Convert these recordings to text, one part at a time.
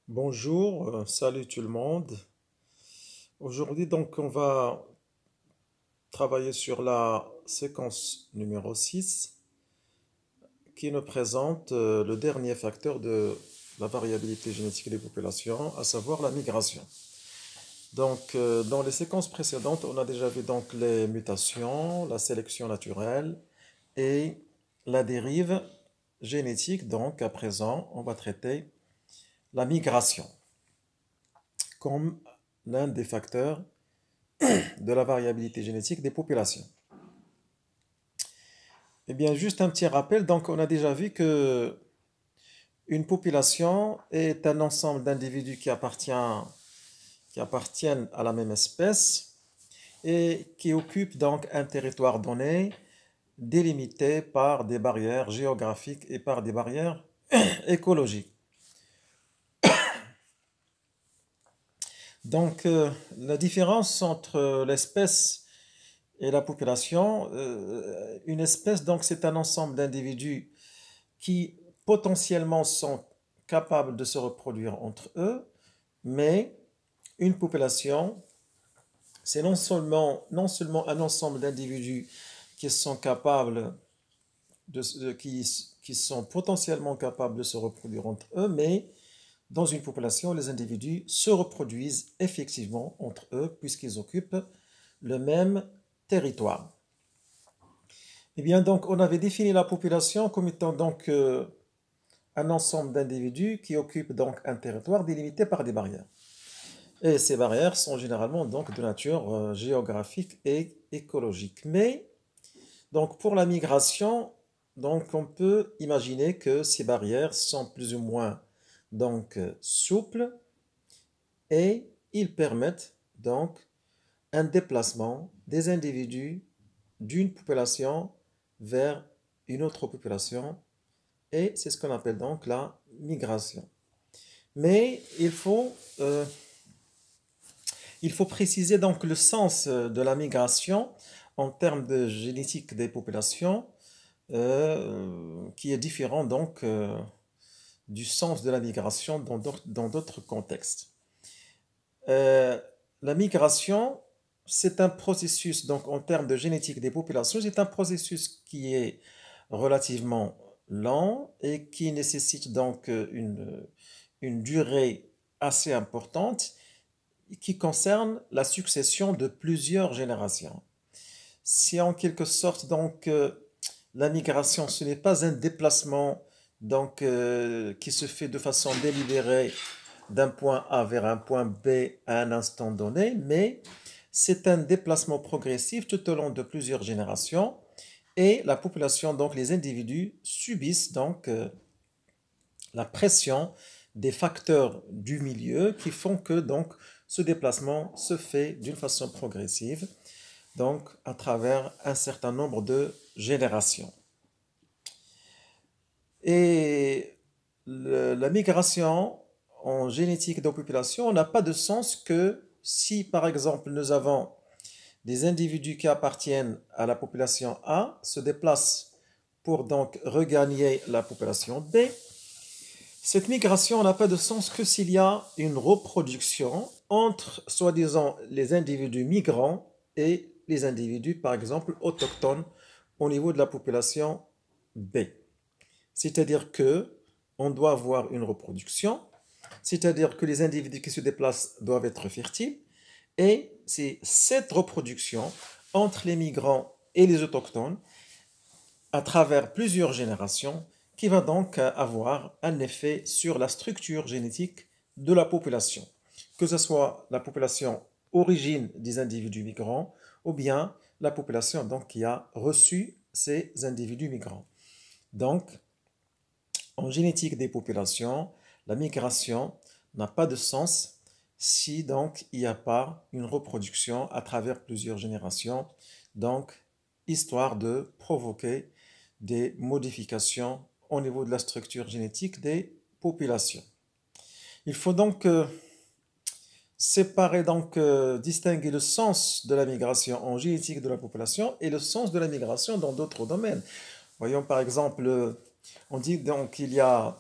Bonjour, salut tout le monde. Aujourd'hui, donc, on va travailler sur la séquence numéro 6, qui nous présente le dernier facteur de la variabilité génétique des populations, à savoir la migration. Donc, dans les séquences précédentes, on a déjà vu donc les mutations, la sélection naturelle et la dérive génétique. Donc, à présent, on va traiter la migration comme l'un des facteurs de la variabilité génétique des populations. Eh bien, juste un petit rappel, donc on a déjà vu que une population est un ensemble d'individus qui appartiennent à la même espèce et qui occupent donc un territoire donné, délimité par des barrières géographiques et par des barrières écologiques. Donc, la différence entre l'espèce et la population, une espèce, donc, c'est un ensemble d'individus qui potentiellement sont capables de se reproduire entre eux, mais une population, c'est non seulement un ensemble d'individus qui sont capables qui sont potentiellement capables de se reproduire entre eux, mais dans une population, les individus se reproduisent effectivement entre eux puisqu'ils occupent le même territoire. Eh bien, donc, on avait défini la population comme étant donc un ensemble d'individus qui occupent donc un territoire délimité par des barrières. Et ces barrières sont généralement donc de nature géographique et écologique. Mais donc pour la migration, donc on peut imaginer que ces barrières sont plus ou moins donc souples et ils permettent donc un déplacement des individus d'une population vers une autre population et c'est ce qu'on appelle donc la migration. Mais il faut préciser donc le sens de la migration en termes de génétique des populations, qui est différent donc du sens de la migration dans d'autres contextes. Euh, la migration, c'est un processus, donc en termes de génétique des populations, c'est un processus qui est relativement lent et qui nécessite donc une durée assez importante qui concerne la succession de plusieurs générations. Si en quelque sorte donc la migration ce n'est pas un déplacement donc qui se fait de façon délibérée d'un point A vers un point B à un instant donné, mais c'est un déplacement progressif tout au long de plusieurs générations et la population donc les individus subissent donc la pression des facteurs du milieu qui font que donc ce déplacement se fait d'une façon progressive, donc à travers un certain nombre de générations. Et la migration en génétique de population n'a pas de sens que si par exemple nous avons des individus qui appartiennent à la population A se déplacent pour donc regagner la population B, cette migration n'a pas de sens que s'il y a une reproduction entre, soi-disant, les individus migrants et les individus, par exemple, autochtones au niveau de la population B. C'est-à-dire que on doit avoir une reproduction, c'est-à-dire que les individus qui se déplacent doivent être fertiles, et c'est cette reproduction entre les migrants et les autochtones à travers plusieurs générations qui va donc avoir un effet sur la structure génétique de la population, que ce soit la population origine des individus migrants ou bien la population donc qui a reçu ces individus migrants. Donc, en génétique des populations, la migration n'a pas de sens si donc il n'y a pas une reproduction à travers plusieurs générations, donc histoire de provoquer des modifications au niveau de la structure génétique des populations. Il faut donc séparer, donc distinguer le sens de la migration en génétique de la population et le sens de la migration dans d'autres domaines. Voyons par exemple, on dit donc qu'il y a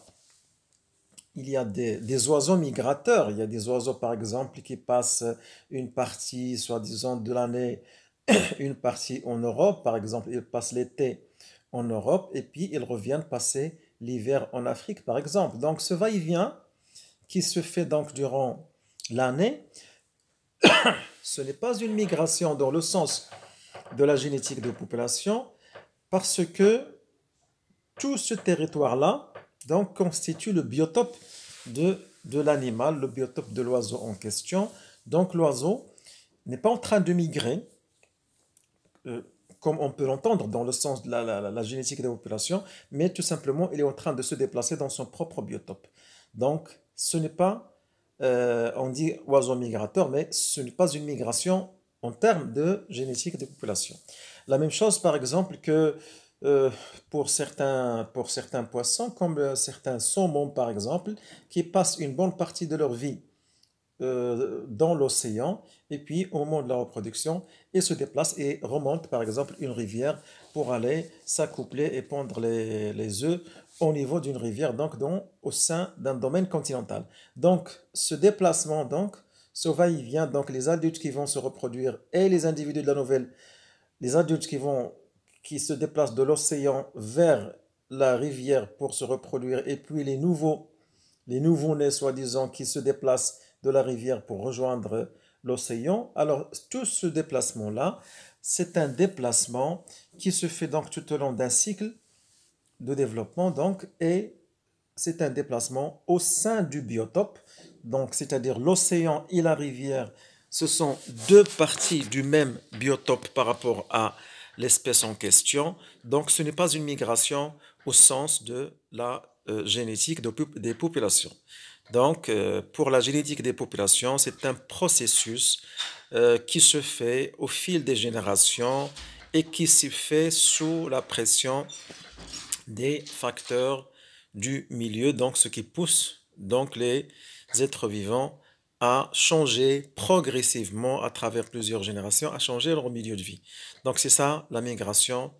il y a des oiseaux migrateurs. Il y a des oiseaux, par exemple, qui passent une partie, soi-disant, de l'année, une partie en Europe. Par exemple, ils passent l'été en Europe et puis ils reviennent passer l'hiver en Afrique, par exemple. Donc, ce va-et-vient qui se fait donc durant l'année, ce n'est pas une migration dans le sens de la génétique de population parce que tout ce territoire-là donc constitue le biotope de l'animal, le biotope de l'oiseau en question. Donc l'oiseau n'est pas en train de migrer, euh, comme on peut l'entendre dans le sens de la génétique des populations, mais tout simplement il est en train de se déplacer dans son propre biotope. Donc ce n'est pas, on dit oiseau migrateur, mais ce n'est pas une migration en termes de génétique des populations. La même chose par exemple que euh, pour certains poissons, comme certains saumons par exemple, qui passent une bonne partie de leur vie dans l'océan, et puis au moment de la reproduction, ils se déplacent et remontent par exemple une rivière pour aller s'accoupler et pondre les œufs au niveau d'une rivière, donc au sein d'un domaine continental. Donc ce déplacement, donc, ce va-et-vient, donc les adultes qui vont se reproduire et les individus de la nouvelle, les adultes qui se déplacent de l'océan vers la rivière pour se reproduire, et puis les nouveaux-nés, soi-disant, qui se déplacent de la rivière pour rejoindre l'océan. Alors, tout ce déplacement-là, c'est un déplacement qui se fait donc tout au long d'un cycle de développement, donc, et c'est un déplacement au sein du biotope, donc, c'est-à-dire l'océan et la rivière, ce sont deux parties du même biotope par rapport à l'espèce en question. Donc, ce n'est pas une migration au sens de la génétique des populations. Donc, pour la génétique des populations, c'est un processus qui se fait au fil des générations et qui se fait sous la pression des facteurs du milieu, donc ce qui pousse donc les êtres vivants à changer progressivement à travers plusieurs générations, à changer leur milieu de vie. Donc c'est ça la migration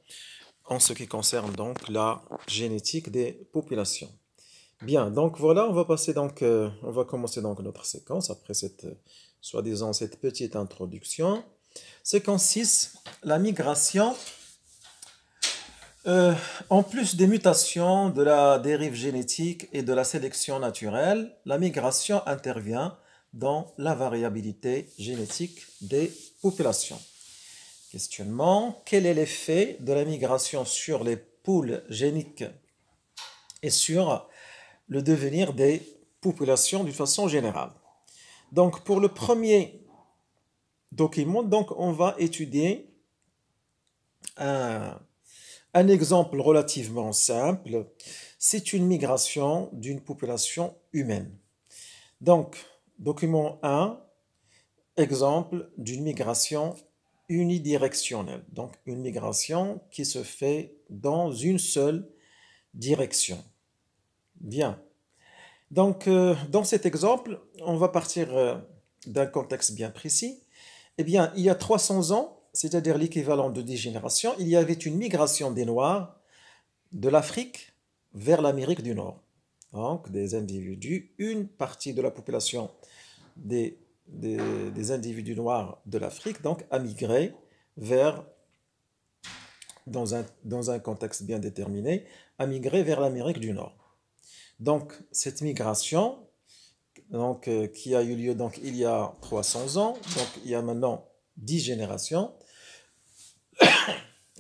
en ce qui concerne donc la génétique des populations. Bien, donc voilà, on va passer donc, on va commencer donc notre séquence après cette, soi-disant, cette petite introduction. Séquence 6, la migration. En plus des mutations, de la dérive génétique et de la sélection naturelle, la migration intervient dans la variabilité génétique des populations. Questionnement, quel est l'effet de la migration sur les poules géniques et sur le devenir des populations d'une façon générale? Donc, pour le premier document, donc, on va étudier un exemple relativement simple. C'est une migration d'une population humaine. Donc, document 1, exemple d'une migration unidirectionnelle. Donc, une migration qui se fait dans une seule direction. Bien. Donc, dans cet exemple, on va partir d'un contexte bien précis. Eh bien, il y a 300 ans, c'est-à-dire l'équivalent de 10 générations, il y avait une migration des Noirs de l'Afrique vers l'Amérique du Nord. Donc, des individus, une partie de la population des individus noirs de l'Afrique, donc, a migré vers, dans un contexte bien déterminé, a migré vers l'Amérique du Nord. Donc, cette migration, donc, qui a eu lieu donc, il y a 300 ans, donc il y a maintenant 10 générations.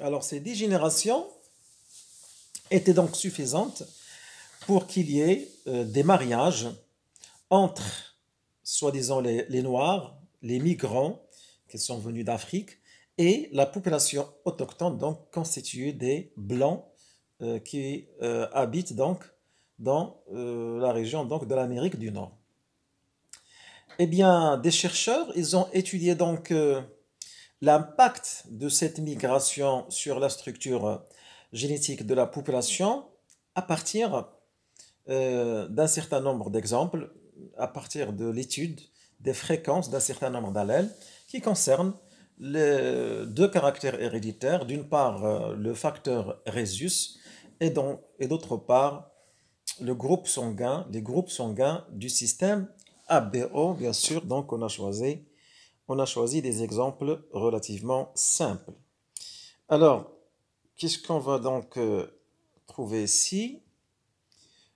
Alors, ces 10 générations étaient donc suffisantes pour qu'il y ait des mariages entre, soi-disant, les Noirs, les migrants qui sont venus d'Afrique, et la population autochtone, donc constituée des Blancs qui habitent donc dans la région donc, de l'Amérique du Nord. Eh bien, des chercheurs, ils ont étudié donc l'impact de cette migration sur la structure génétique de la population à partir d'un certain nombre d'exemples, à partir de l'étude des fréquences d'un certain nombre d'allèles qui concernent les deux caractères héréditaires, d'une part le facteur rhésus et d'autre part les groupes sanguins du système ABO, bien sûr. Donc, on a choisi des exemples relativement simples. Alors, qu'est-ce qu'on va donc trouver ici?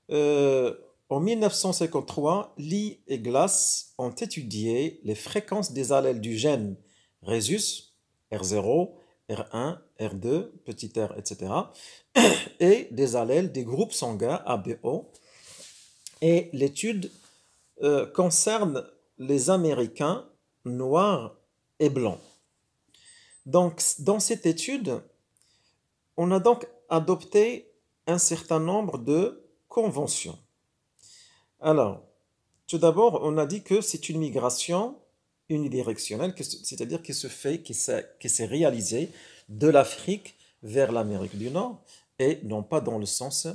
En 1953, Lee et Glass ont étudié les fréquences des allèles du gène Rhesus, R0, R1, R2, petit r, etc., et des allèles des groupes sanguins ABO. Et l'étude concerne les Américains noirs et blancs. Donc, dans cette étude, on a donc adopté un certain nombre de conventions. Alors, tout d'abord, on a dit que c'est une migration unidirectionnelle, c'est-à-dire qui s'est réalisée de l'Afrique vers l'Amérique du Nord et non pas dans le sens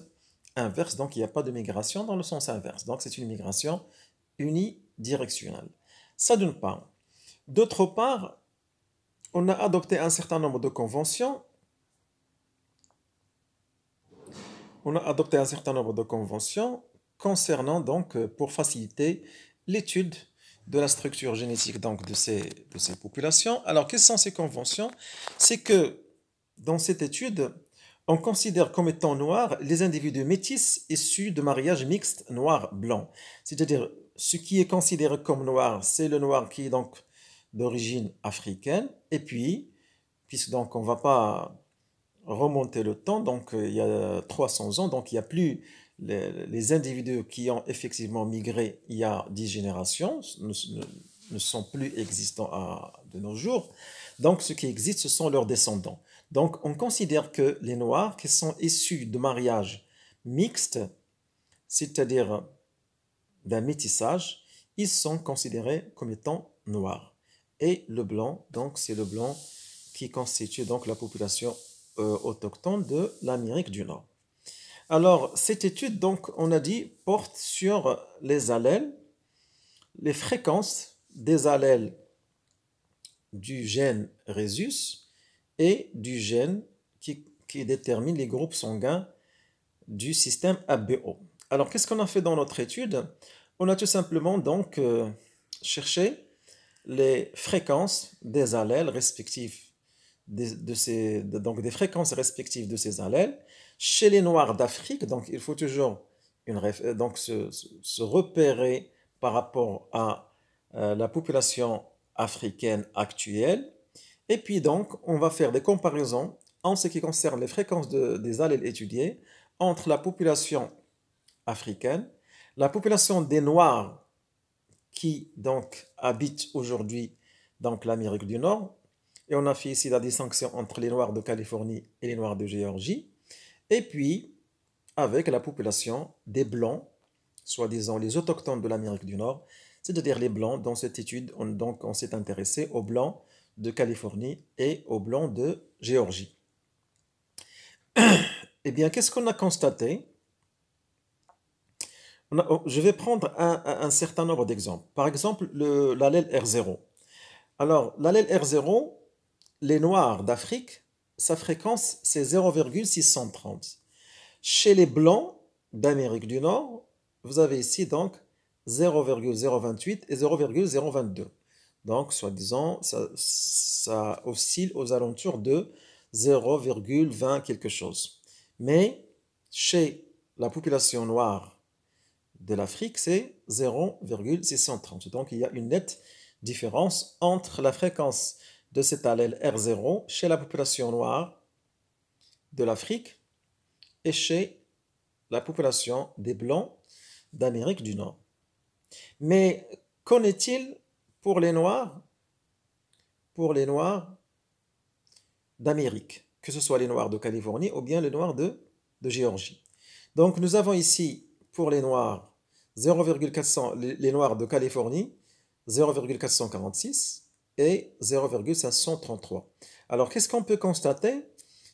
inverse. Donc, il n'y a pas de migration dans le sens inverse. Donc, c'est une migration unidirectionnelle. Ça d'une part. D'autre part, on a adopté un certain nombre de conventions. Concernant donc pour faciliter l'étude de la structure génétique donc de ces populations. Alors, quelles sont ces conventions? C'est que dans cette étude, on considère comme étant noirs les individus métis issus de mariages mixtes noir-blanc. C'est-à-dire, ce qui est considéré comme noir, c'est le noir qui est donc d'origine africaine. Et puis, puisque donc on ne va pas remonter le temps, donc il y a 300 ans, donc il n'y a plus les individus qui ont effectivement migré il y a 10 générations, ne sont plus existants de nos jours. Donc ce qui existe, ce sont leurs descendants. Donc on considère que les Noirs qui sont issus de mariages mixtes, c'est-à-dire d'un métissage, ils sont considérés comme étant noirs. Et le blanc, donc c'est le blanc qui constitue donc la population autochtone de l'Amérique du Nord. Alors, cette étude, donc, on a dit, porte sur les allèles, les fréquences des allèles du gène Rhesus et du gène qui détermine les groupes sanguins du système ABO. Alors, qu'est-ce qu'on a fait dans notre étude? On a tout simplement donc cherché les fréquences des allèles respectifs donc des fréquences respectives de ces allèles chez les Noirs d'Afrique. Donc, il faut toujours donc se repérer par rapport à la population africaine actuelle. Et puis, donc, on va faire des comparaisons en ce qui concerne les fréquences des allèles étudiés entre la population africaine, la population des Noirs qui donc habitent aujourd'hui donc l'Amérique du Nord. Et on a fait ici la distinction entre les Noirs de Californie et les Noirs de Géorgie. Et puis, avec la population des Blancs, soi-disant les autochtones de l'Amérique du Nord, c'est-à-dire les Blancs. Dans cette étude, on s'est intéressé aux Blancs de Californie et aux Blancs de Géorgie. Eh bien, qu'est-ce qu'on a constaté? Je vais prendre un certain nombre d'exemples. Par exemple, l'allèle R0. Alors, l'allèle R0, les Noirs d'Afrique, sa fréquence, c'est 0,630. Chez les Blancs d'Amérique du Nord, vous avez ici donc 0,028 et 0,022. Donc, soi-disant, ça oscille aux alentours de 0,20 quelque chose. Mais chez la population noire de l'Afrique, c'est 0,630. Donc, il y a une nette différence entre la fréquence de cet allèle R0 chez la population noire de l'Afrique et chez la population des Blancs d'Amérique du Nord. Mais qu'en est-il pour les Noirs d'Amérique, que ce soit les Noirs de Californie ou bien les Noirs de Géorgie? Donc nous avons ici pour les Noirs 0,400, les Noirs de Californie 0,446 et 0,533. Alors qu'est-ce qu'on peut constater?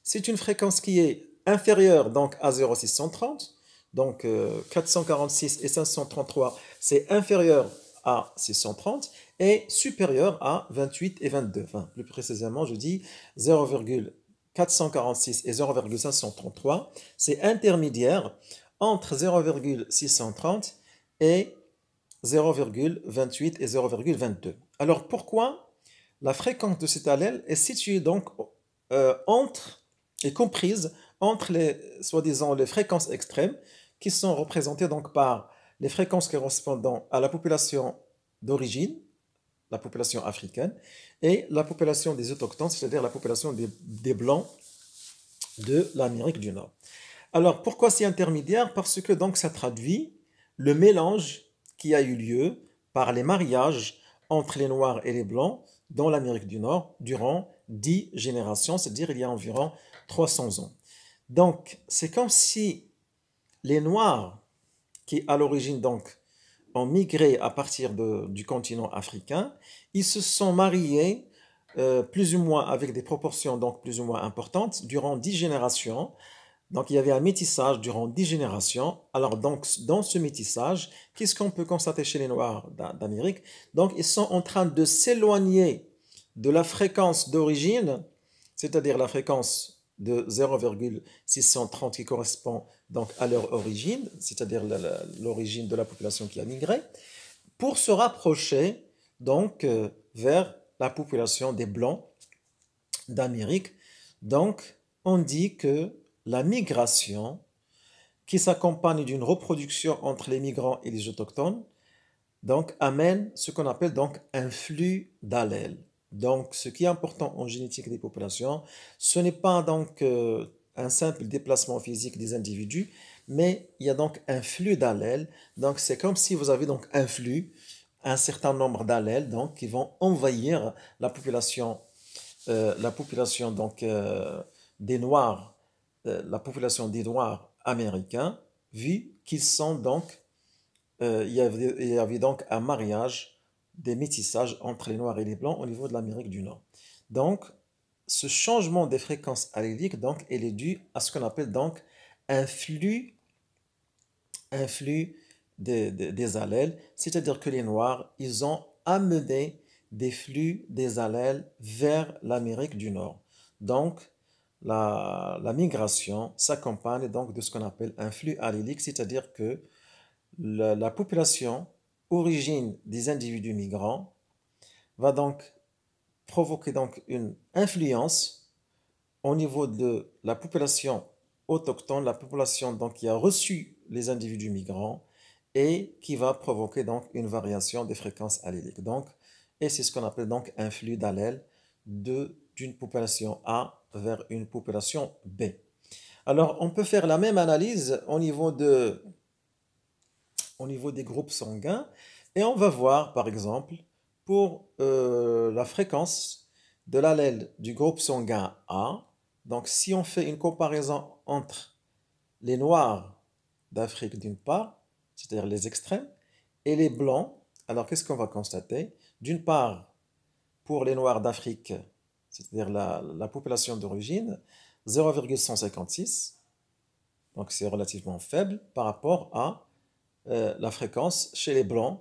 C'est une fréquence qui est inférieure donc à 0,630. Donc 446 et 533, c'est inférieur à 630 et supérieur à 28 et 22. Enfin, plus précisément, je dis 0,446 et 0,533, c'est intermédiaire entre 0,630 et 0,28 et 0,22. Alors pourquoi la fréquence de cet allèle est située donc est comprise entre les soi-disant les fréquences extrêmes qui sont représentées donc par les fréquences correspondant à la population d'origine, la population africaine, et la population des autochtones, c'est-à-dire la population des Blancs de l'Amérique du Nord. Alors, pourquoi c'est intermédiaire? Parce que donc ça traduit le mélange qui a eu lieu par les mariages entre les Noirs et les Blancs dans l'Amérique du Nord durant 10 générations, c'est-à-dire il y a environ 300 ans. Donc, c'est comme si les Noirs qui, à l'origine, donc, ont migré à partir du continent africain, ils se sont mariés plus ou moins avec des proportions donc plus ou moins importantes durant 10 générations. Donc il y avait un métissage durant 10 générations. Alors donc dans ce métissage, qu'est-ce qu'on peut constater chez les Noirs d'Amérique? Donc ils sont en train de s'éloigner de la fréquence d'origine, c'est-à-dire la fréquence de 0,630 qui correspond donc à leur origine, c'est-à-dire l'origine de la population qui a migré, pour se rapprocher donc vers la population des Blancs d'Amérique. Donc on dit que la migration qui s'accompagne d'une reproduction entre les migrants et les autochtones donc amène ce qu'on appelle donc un flux d'allèles. Donc ce qui est important en génétique des populations, ce n'est pas donc un simple déplacement physique des individus, mais il y a donc un flux d'allèles. Donc c'est comme si vous avez donc un flux, un certain nombre d'allèles donc qui vont envahir la population donc des Noirs, la population des Noirs américains, vu qu'ils sont donc il y avait donc un mariage, des métissages entre les Noirs et les Blancs au niveau de l'Amérique du Nord. Donc, ce changement des fréquences alléliques, donc, il est dû à ce qu'on appelle donc un flux des allèles, c'est-à-dire que les Noirs, ils ont amené des flux des allèles vers l'Amérique du Nord. Donc, la migration s'accompagne donc de ce qu'on appelle un flux allélique, c'est-à-dire que la population origine des individus migrants va donc provoquer donc une influence au niveau de la population autochtone, la population donc qui a reçu les individus migrants et qui va provoquer donc une variation des fréquences alléliques. Donc, et c'est ce qu'on appelle donc un flux d'allèles d'une population A vers une population B. Alors, on peut faire la même analyse au niveau des groupes sanguins. Et on va voir, par exemple, pour la fréquence de l'allèle du groupe sanguin A. Donc, si on fait une comparaison entre les Noirs d'Afrique d'une part, c'est-à-dire les extrêmes, et les Blancs, alors qu'est-ce qu'on va constater? D'une part, pour les Noirs d'Afrique, c'est-à-dire la population d'origine, 0,156. Donc, c'est relativement faible par rapport à la fréquence chez les Blancs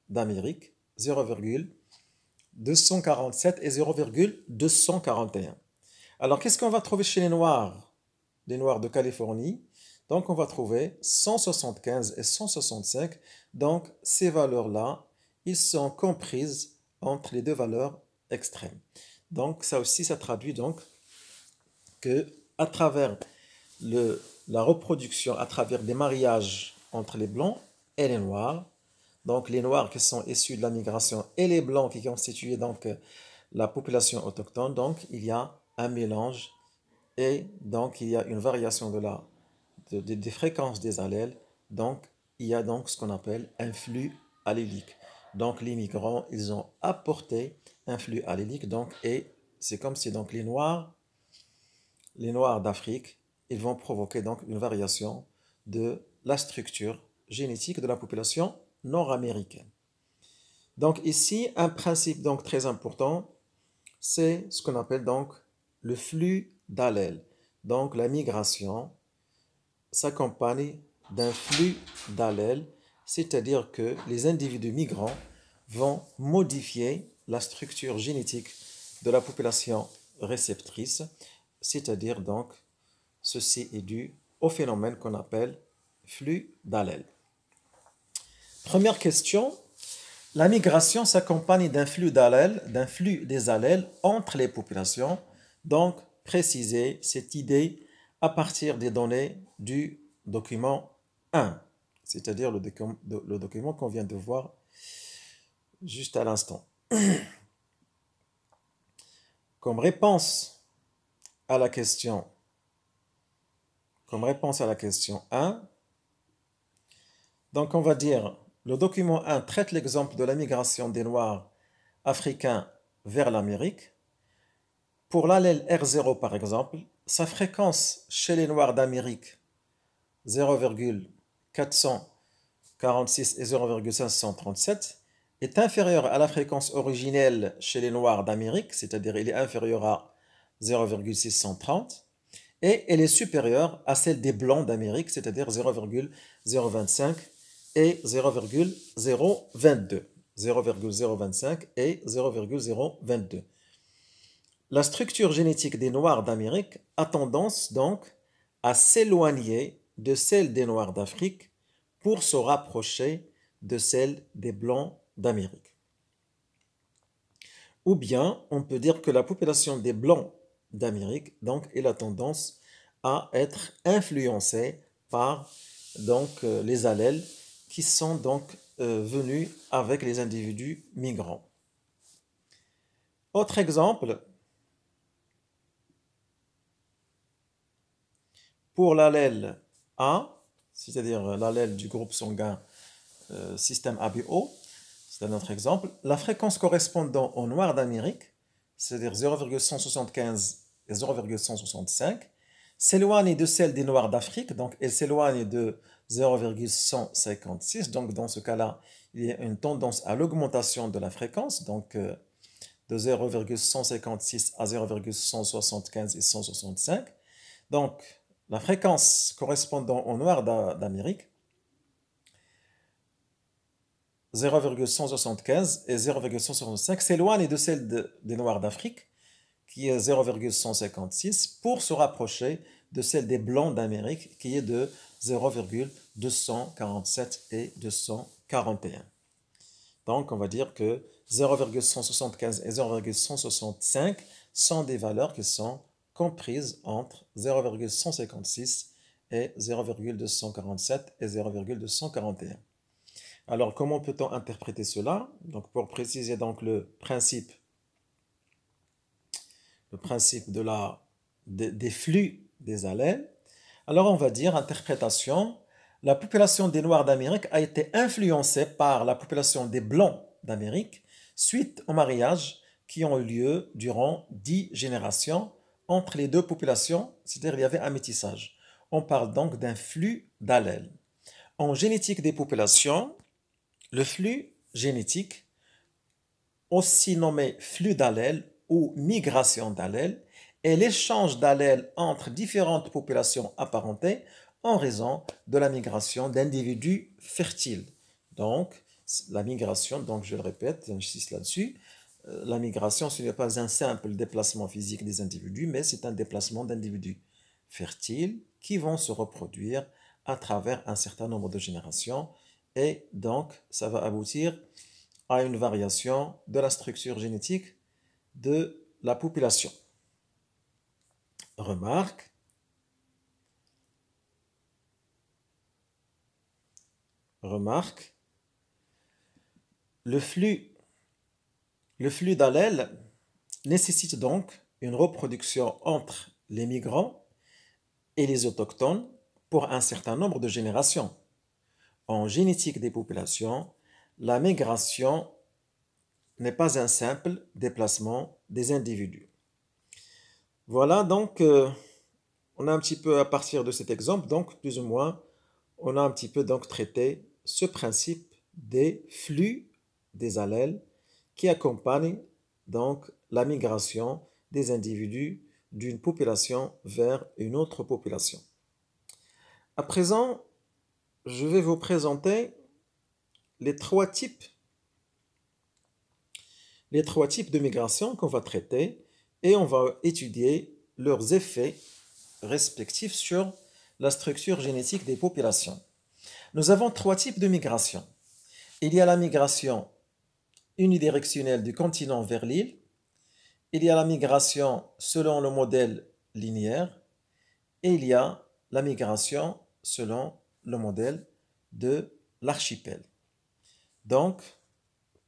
d'Amérique, 0,247 et 0,241. Alors, qu'est-ce qu'on va trouver chez les Noirs de Californie? Donc, on va trouver 175 et 165. Donc, ces valeurs-là, ils sont comprises entre les deux valeurs extrêmes. Donc, ça aussi, ça traduit donc que à travers la reproduction, à travers des mariages entre les Blancs et les Noirs, donc les Noirs qui sont issus de la migration et les Blancs qui constituaient donc la population autochtone, donc il y a un mélange et donc il y a une variation des fréquences des allèles, donc il y a donc ce qu'on appelle un flux allélique. Donc les migrants, ils ont apporté un flux allélique, donc, et c'est comme si donc les Noirs d'Afrique, ils vont provoquer donc une variation de la structure génétique de la population nord-américaine. Donc ici, un principe donc très important, c'est ce qu'on appelle donc le flux d'allèles. Donc la migration s'accompagne d'un flux d'allèles, c'est-à-dire que les individus migrants vont modifier la structure génétique de la population réceptrice, c'est-à-dire donc ceci est dû au phénomène qu'on appelle flux d'allèles. Première question, la migration s'accompagne d'un flux des allèles entre les populations. Donc, préciser cette idée à partir des données du document 1, c'est-à-dire le document qu'on vient de voir juste à l'instant. Comme réponse à la question 1, donc on va dire, le document 1 traite l'exemple de la migration des Noirs africains vers l'Amérique. Pour l'allèle R0 par exemple, sa fréquence chez les Noirs d'Amérique 0,446 et 0,537 est inférieure à la fréquence originelle chez les Noirs d'Amérique, c'est-à-dire il est inférieur à 0,630, et elle est supérieure à celle des Blancs d'Amérique, c'est-à-dire 0,025 et 0,022. 0,025 et 0,022. La structure génétique des Noirs d'Amérique a tendance donc à s'éloigner de celle des Noirs d'Afrique pour se rapprocher de celle des Blancs d'Amérique. Ou bien, on peut dire que la population des Blancs d'Amérique, donc, elle a tendance à être influencée par les allèles qui sont donc venus avec les individus migrants. Autre exemple, pour l'allèle A, c'est-à-dire l'allèle du groupe sanguin système ABO, c'est un autre exemple, la fréquence correspondant aux Noirs d'Amérique, c'est-à-dire 0,175 et 0,165, s'éloigne de celle des Noirs d'Afrique, donc elle s'éloigne de 0,156, donc dans ce cas-là, il y a une tendance à l'augmentation de la fréquence, donc de 0,156 à 0,175 et 165. Donc, la fréquence correspondant aux Noirs d'Amérique, 0,175 et 0,165 s'éloignent de celle des Noirs d'Afrique, qui est 0,156, pour se rapprocher de celle des Blancs d'Amérique, qui est de 0,247 et 241. Donc, on va dire que 0,175 et 0,165 sont des valeurs qui sont comprises entre 0,156 et 0,247 et 0,241. Alors, comment peut-on interpréter cela? Donc, pour préciser donc le principe des flux des allèles, alors on va dire interprétation, la population des Noirs d'Amérique a été influencée par la population des Blancs d'Amérique suite aux mariages qui ont eu lieu durant 10 générations entre les deux populations, c'est-à-dire il y avait un métissage. On parle donc d'un flux d'allèles. En génétique des populations, le flux génétique, aussi nommé flux d'allèles ou migration d'allèles, est l'échange d'allèles entre différentes populations apparentées en raison de la migration d'individus fertiles. Donc, la migration, donc je le répète, j'insiste là-dessus, la migration, ce n'est pas un simple déplacement physique des individus, mais c'est un déplacement d'individus fertiles qui vont se reproduire à travers un certain nombre de générations, et donc ça va aboutir à une variation de la structure génétique de la population. Remarque, le flux d'allèles nécessite donc une reproduction entre les migrants et les autochtones pour un certain nombre de générations. En génétique des populations, la migration n'est pas un simple déplacement des individus. Voilà, donc on a un petit peu à partir de cet exemple, donc plus ou moins, on a un petit peu donc traité ce principe des flux des allèles qui accompagnent donc la migration des individus d'une population vers une autre population. À présent, je vais vous présenter les trois types de migration qu'on va traiter et on va étudier leurs effets respectifs sur la structure génétique des populations. Nous avons trois types de migration. Il y a la migration unidirectionnelle du continent vers l'île. Il y a la migration selon le modèle linéaire. Et il y a la migration selon le modèle de l'archipel. Donc,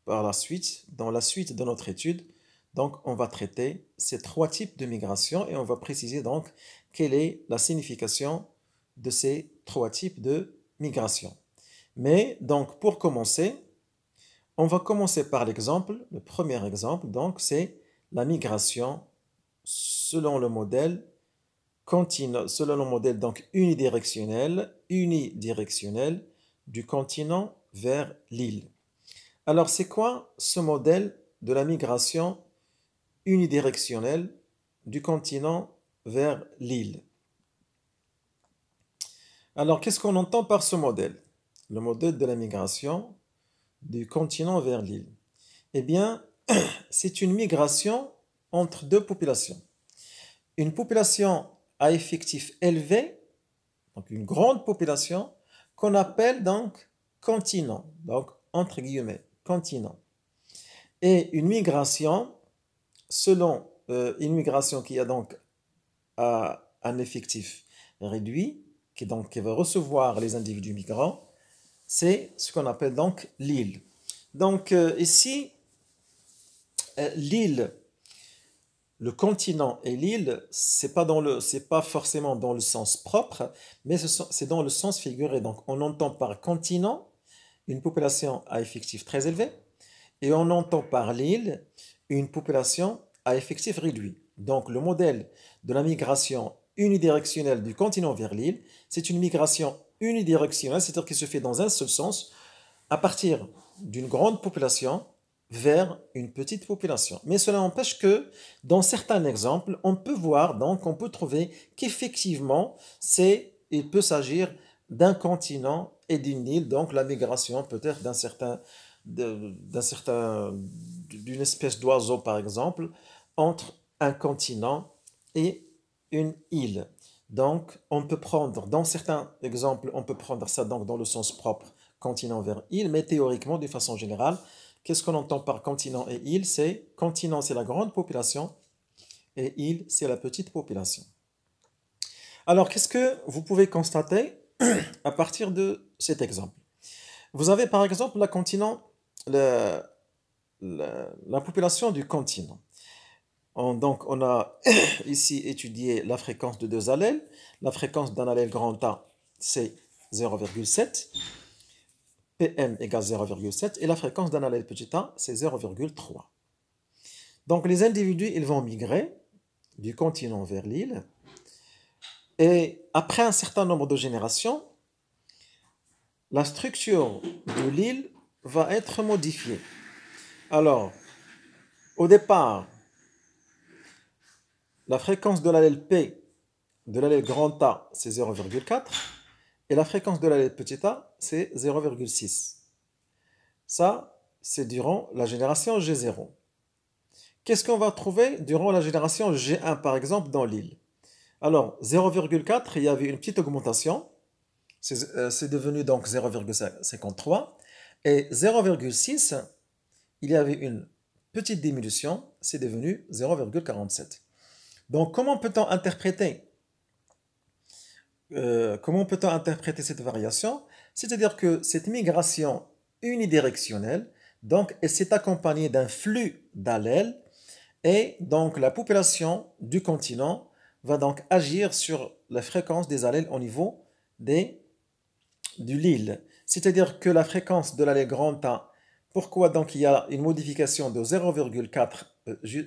par la suite, dans la suite de notre étude, donc on va traiter ces trois types de migration et on va préciser donc quelle est la signification de ces trois types de migration. Mais donc pour commencer, on va commencer par l'exemple, le premier exemple, donc c'est la migration selon le modèle selon le modèle donc unidirectionnel du continent vers l'île. Alors, c'est quoi ce modèle de la migration unidirectionnelle du continent vers l'île? Alors, qu'est-ce qu'on entend par ce modèle? Le modèle de la migration du continent vers l'île. Eh bien, c'est une migration entre deux populations. Une population à effectif élevé, donc une grande population, qu'on appelle donc continent, donc entre guillemets, continent. Et une migration, une migration qui a donc un effectif réduit, qui va recevoir les individus migrants, c'est ce qu'on appelle donc l'île. Donc ici, l'île, le continent et l'île, c'est pas forcément dans le sens propre, mais c'est dans le sens figuré. Donc on entend par continent une population à effectif très élevé, et on entend par l'île une population à effectif réduit. Donc le modèle de la migration unidirectionnelle du continent vers l'île, c'est une migration unidirectionnelle, c'est-à-dire qui se fait dans un seul sens, à partir d'une grande population vers une petite population. Mais cela n'empêche que, dans certains exemples, on peut voir, donc on peut trouver qu'effectivement, il peut s'agir d'un continent et d'une île, donc la migration peut-être d'une espèce d'oiseau par exemple, entre un continent et une île. Donc, on peut prendre, dans certains exemples, on peut prendre ça donc dans le sens propre, continent vers île, mais théoriquement, de façon générale, qu'est-ce qu'on entend par continent et île? Continent, c'est la grande population, et île, c'est la petite population. Alors, qu'est-ce que vous pouvez constater à partir de cet exemple? Vous avez par exemple la population du continent. Donc, on a ici étudié la fréquence de deux allèles. La fréquence d'un allèle grand A, c'est 0,7. PM égale 0,7. Et la fréquence d'un allèle petit a, c'est 0,3. Donc, les individus, ils vont migrer du continent vers l'île. Et après un certain nombre de générations, la structure de l'île va être modifiée. Alors, au départ, la fréquence de l'allèle P de l'allèle grand A, c'est 0,4 et la fréquence de l'allèle petit a, c'est 0,6. Ça, c'est durant la génération G0. Qu'est-ce qu'on va trouver durant la génération G1, par exemple, dans l'île? Alors, 0,4, il y avait une petite augmentation, c'est devenu donc 0,53, et 0,6, il y avait une petite diminution, c'est devenu 0,47. Donc, comment peut-on interpréter cette variation? C'est-à-dire que cette migration unidirectionnelle, donc, elle s'est accompagnée d'un flux d'allèles, et donc la population du continent va donc agir sur la fréquence des allèles au niveau de l'île. C'est-à-dire que la fréquence de l'allèle grand A, pourquoi donc il y a une modification de 0,4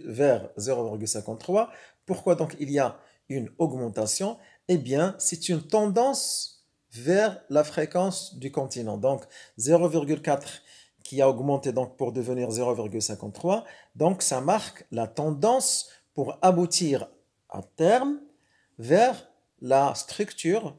vers 0,53? Pourquoi donc il y a une augmentation? Eh bien, c'est une tendance vers la fréquence du continent. Donc, 0,4 qui a augmenté donc pour devenir 0,53. Donc, ça marque la tendance pour aboutir à terme vers la structure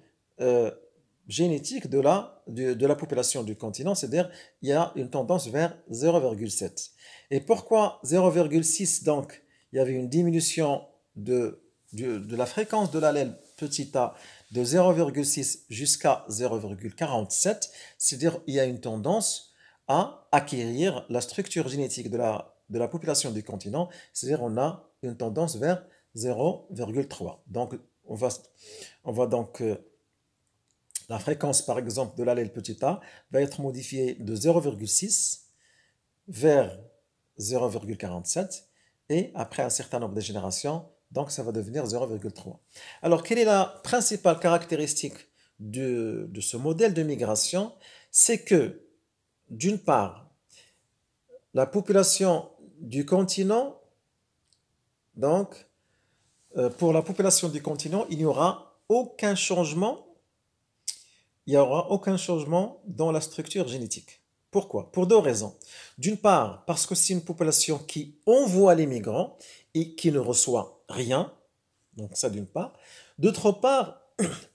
génétique de la population du continent, c'est-à-dire il y a une tendance vers 0,7. Et pourquoi 0,6 donc il y avait une diminution de la fréquence de l'allèle petit a de 0,6 jusqu'à 0,47, c'est-à-dire qu'il y a une tendance à acquérir la structure génétique de la population du continent, c'est-à-dire on a une tendance vers 0,3. Donc, on va donc la fréquence, par exemple, de l'allèle petit a va être modifiée de 0,6 vers 0,47 et après un certain nombre de générations, donc ça va devenir 0,3. Alors, quelle est la principale caractéristique de ce modèle de migration? C'est que, d'une part, la population du continent, donc, pour la population du continent, il n'y aura aucun changement, dans la structure génétique. Pourquoi? Pour deux raisons. D'une part, parce que c'est une population qui envoie les migrants et qui ne reçoit rien. Donc ça d'une part. D'autre part,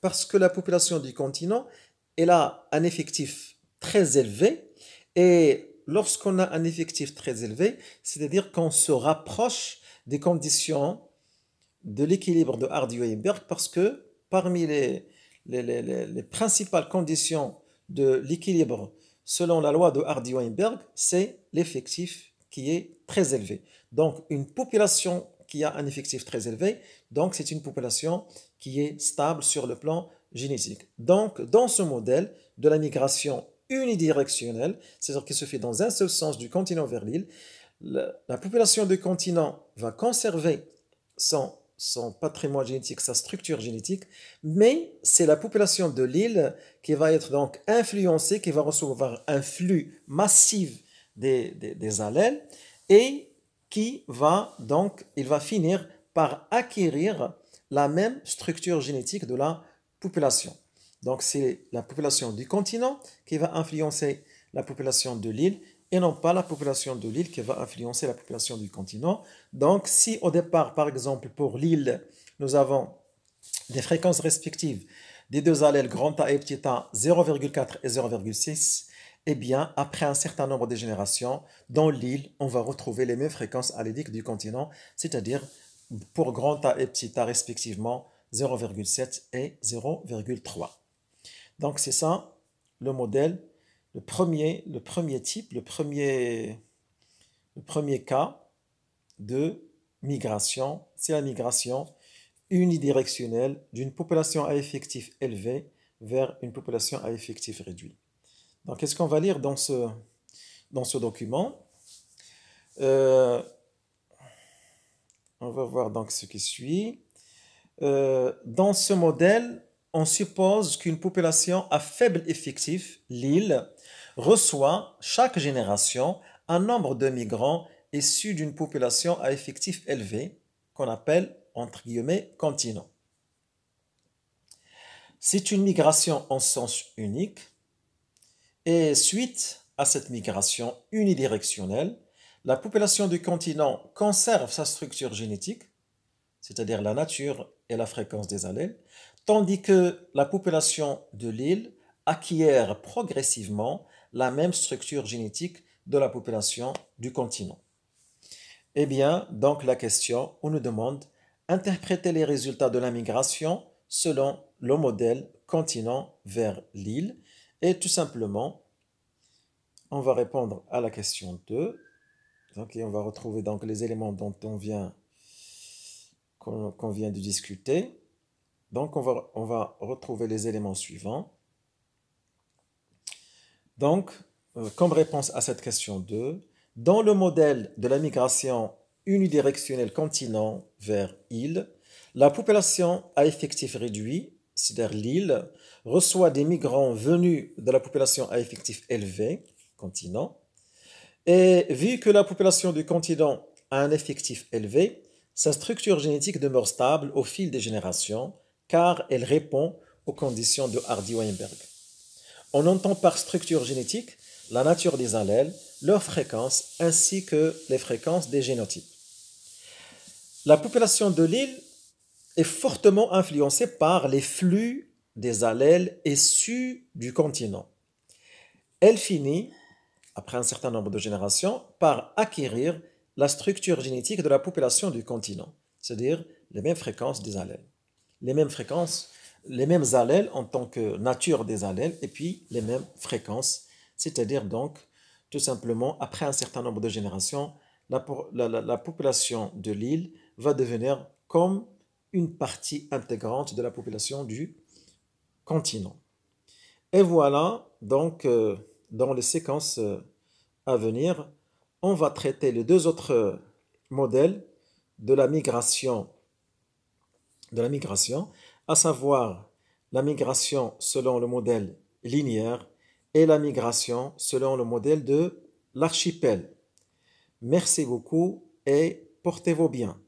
parce que la population du continent, elle a un effectif très élevé. Et lorsqu'on a un effectif très élevé, c'est-à-dire qu'on se rapproche des conditions de l'équilibre de Hardy-Weinberg, parce que parmi les principales conditions de l'équilibre selon la loi de Hardy-Weinberg, c'est l'effectif qui est très élevé. Donc, une population qui a un effectif très élevé, donc c'est une population qui est stable sur le plan génétique. Donc, dans ce modèle de la migration unidirectionnelle, c'est-à-dire qui se fait dans un seul sens du continent vers l'île, la population du continent va conserver son patrimoine génétique, sa structure génétique, mais c'est la population de l'île qui va être donc influencée, qui va recevoir un flux massif des allèles et qui va donc, il va finir par acquérir la même structure génétique de la population. Donc c'est la population du continent qui va influencer la population de l'île et non pas la population de l'île qui va influencer la population du continent. Donc si au départ, par exemple, pour l'île, nous avons des fréquences respectives des deux allèles grand A et petit a 0,4 et 0,6, eh bien, après un certain nombre de générations, dans l'île, on va retrouver les mêmes fréquences alléliques du continent, c'est-à-dire pour grand A et petit a respectivement 0,7 et 0,3. Donc c'est ça le modèle, le premier type, le premier cas de migration, c'est la migration unidirectionnelle d'une population à effectif élevé vers une population à effectif réduit. Donc, qu'est-ce qu'on va lire dans ce document? On va voir donc ce qui suit. Dans ce modèle, on suppose qu'une population à faible effectif, l'île, reçoit chaque génération un nombre de migrants issus d'une population à effectif élevé, qu'on appelle, entre guillemets, continent. C'est une migration en sens unique, et suite à cette migration unidirectionnelle, la population du continent conserve sa structure génétique, c'est-à-dire la nature et la fréquence des allèles, tandis que la population de l'île acquiert progressivement la même structure génétique de la population du continent. Eh bien, donc la question, on nous demande interpréter les résultats de la migration selon le modèle continent vers l'île. Et tout simplement, on va répondre à la question 2. Donc, et on va retrouver donc les éléments dont qu'on vient de discuter. Donc, on va retrouver les éléments suivants. Donc, comme réponse à cette question 2, dans le modèle de la migration unidirectionnelle continent vers île, la population à effectif réduit, c'est-à-dire l'île, reçoit des migrants venus de la population à effectif élevé, continent, et vu que la population du continent a un effectif élevé, sa structure génétique demeure stable au fil des générations, car elle répond aux conditions de Hardy-Weinberg. On entend par structure génétique la nature des allèles, leurs fréquences ainsi que les fréquences des génotypes. La population de l'île est fortement influencée par les flux des allèles issus du continent. Elle finit, après un certain nombre de générations, par acquérir la structure génétique de la population du continent, c'est-à-dire les mêmes fréquences des allèles, les mêmes fréquences les mêmes allèles en tant que nature des allèles et puis les mêmes fréquences. C'est-à-dire donc, tout simplement, après un certain nombre de générations, la population de l'île va devenir comme une partie intégrante de la population du continent. Et voilà, donc, dans les séquences à venir, on va traiter les deux autres modèles de la migration, à savoir la migration selon le modèle linéaire et la migration selon le modèle de l'archipel. Merci beaucoup et portez-vous bien.